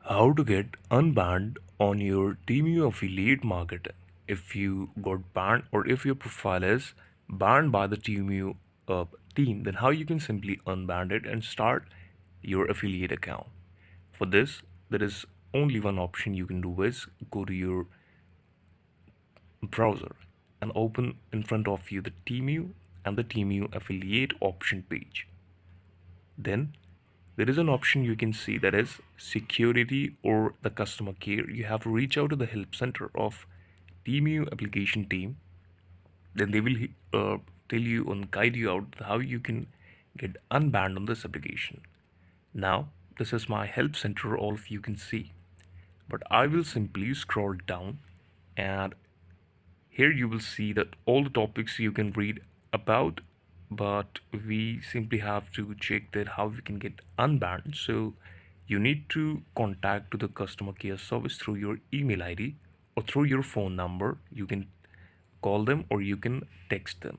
How to get unbanned on your TEMU affiliate marketing. If you got banned or if your profile is banned by the TEMU team, then how you can simply unban it and start your affiliate account. For this, there is only one option you can do is go to your browser and open in front of you the TEMU and the TEMU affiliate option page. Then there is an option you can see that is security or the customer care. You have to reach out to the help center of TMU application team. Then they will tell you and guide you out how you can get unbanned on this application. Now, this is my help center, all of you can see. But I will simply scroll down and here you will see that all the topics you can read about, but we simply have to check that how we can get unbanned. So you need to contact to the customer care service through your email ID or through your phone number. You can call them or you can text them.